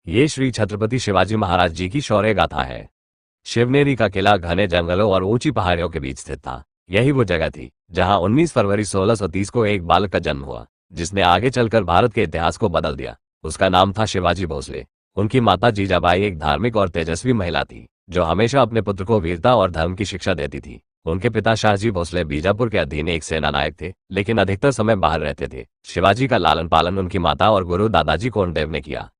ये श्री छत्रपति शिवाजी महाराज जी की शौर्य गाथा है। शिवनेरी का किला घने जंगलों और ऊंची पहाड़ियों के बीच स्थित था। यही वो जगह थी जहां 19 फरवरी 1630 को एक बालक का जन्म हुआ, जिसने आगे चलकर भारत के इतिहास को बदल दिया। उसका नाम था शिवाजी भोसले। उनकी माता जीजाबाई एक धार्मिक और तेजस्वी महिला थी, जो हमेशा अपने पुत्र को वीरता और धर्म की शिक्षा देती थी। उनके पिता शाहजी भोसले बीजापुर के अधीन एक सेना नायक थे, लेकिन अधिकतर समय बाहर रहते थे। शिवाजी का लालन पालन उनकी माता और गुरु दादाजी कोंडदेव ने किया।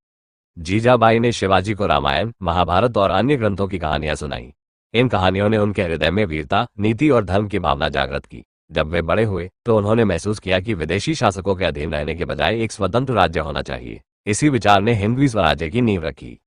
जीजाबाई ने शिवाजी को रामायण, महाभारत और अन्य ग्रंथों की कहानियां सुनाई। इन कहानियों ने उनके हृदय में वीरता, नीति और धर्म की भावना जागृत की। जब वे बड़े हुए तो उन्होंने महसूस किया कि विदेशी शासकों के अधीन रहने के बजाय एक स्वतंत्र राज्य होना चाहिए। इसी विचार ने हिंदवी स्वराज्य की नींव रखी।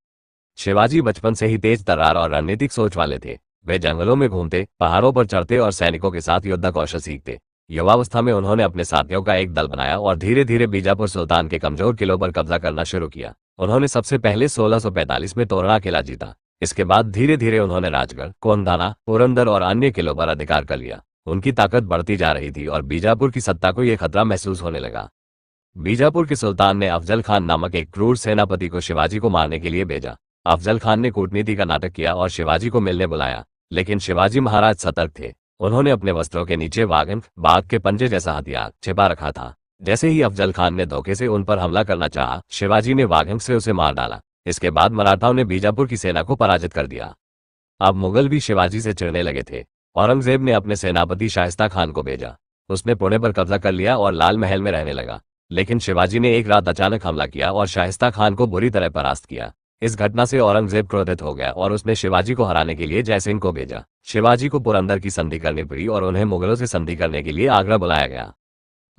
शिवाजी बचपन से ही तेज तर्रार और रणनीतिक सोच वाले थे। वे जंगलों में घूमते, पहाड़ों पर चढ़ते और सैनिकों के साथ युद्ध कौशल सीखते। युवावस्था में उन्होंने अपने साथियों का एक दल बनाया और धीरे धीरे बीजापुर सुल्तान के कमजोर किलों पर कब्जा करना शुरू किया। उन्होंने सबसे पहले 1645 में तोरणा किला जीता। इसके बाद धीरे धीरे उन्होंने राजगढ़, कोंडाना, पुरंदर और अन्य किलों पर अधिकार कर लिया। उनकी ताकत बढ़ती जा रही थी और बीजापुर की सत्ता को यह खतरा महसूस होने लगा। बीजापुर के सुल्तान ने अफजल खान नामक एक क्रूर सेनापति को शिवाजी को मारने के लिए भेजा। अफजल खान ने कूटनीति का नाटक किया और शिवाजी को मिलने बुलाया, लेकिन शिवाजी महाराज सतर्क थे। उन्होंने अपने वस्त्रों के नीचे बाघ के पंजे जैसा हथियार छिपा रखा था। जैसे ही अफजल खान ने धोखे से उन पर हमला करना चाहा, शिवाजी ने वाघंग से उसे मार डाला। इसके बाद मराठाओं ने बीजापुर की सेना को पराजित कर दिया। अब मुगल भी शिवाजी से चिढ़ने लगे थे। औरंगजेब ने अपने सेनापति शाइस्ता खान को भेजा। उसने पुणे पर कब्जा कर लिया और लाल महल में रहने लगा। लेकिन शिवाजी ने एक रात अचानक हमला किया और शाइस्ता खान को बुरी तरह परास्त किया। इस घटना से औरंगजेब क्रोधित हो गया और उसने शिवाजी को हराने के लिए जयसिंह को भेजा। शिवाजी को पुरंदर की संधि करनी पड़ी और उन्हें मुगलों से संधि करने के लिए आगरा बुलाया गया।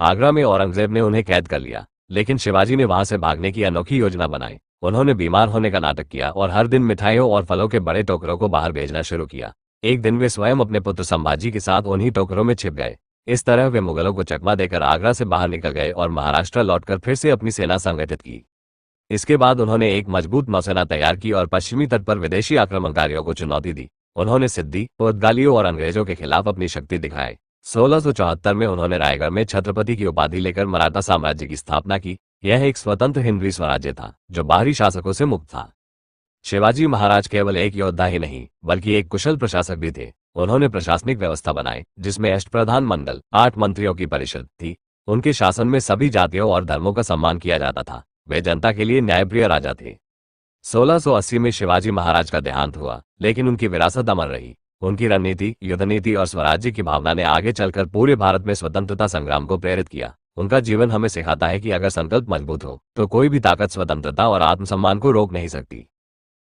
आगरा में औरंगजेब ने उन्हें कैद कर लिया, लेकिन शिवाजी ने वहां से भागने की अनोखी योजना बनाई। उन्होंने बीमार होने का नाटक किया और हर दिन मिठाइयों और फलों के बड़े टोकरों को बाहर भेजना शुरू किया। एक दिन वे स्वयं अपने पुत्र संभाजी के साथ उन्हीं टोकरों में छिप गए। इस तरह वे मुगलों को चकमा देकर आगरा से बाहर निकल गए और महाराष्ट्र लौटकर फिर से अपनी सेना संगठित की। इसके बाद उन्होंने एक मजबूत नौसेना तैयार की और पश्चिमी तट पर विदेशी आक्रमणकारियों को चुनौती दी। उन्होंने सिद्दी, पुर्तगालियों और अंग्रेजों के खिलाफ अपनी शक्ति दिखाई। 1674 में उन्होंने रायगढ़ में छत्रपति की उपाधि लेकर मराठा साम्राज्य की स्थापना की। यह एक स्वतंत्र हिंदवी स्वराज्य था जो बाहरी शासकों से मुक्त था। शिवाजी महाराज केवल एक योद्धा ही नहीं, बल्कि एक कुशल प्रशासक भी थे। उन्होंने प्रशासनिक व्यवस्था बनाई, जिसमें अष्टप्रधान मंडल, 8 मंत्रियों की परिषद थी। उनके शासन में सभी जातियों और धर्मों का सम्मान किया जाता था। वे जनता के लिए न्यायप्रिय राजा थे। 1680 में शिवाजी महाराज का देहांत हुआ, लेकिन उनकी विरासत अमर रही। उनकी रणनीति, युद्धनीति और स्वराज्य की भावना ने आगे चलकर पूरे भारत में स्वतंत्रता संग्राम को प्रेरित किया। उनका जीवन हमें सिखाता है कि अगर संकल्प मजबूत हो तो कोई भी ताकत स्वतंत्रता और आत्मसम्मान को रोक नहीं सकती।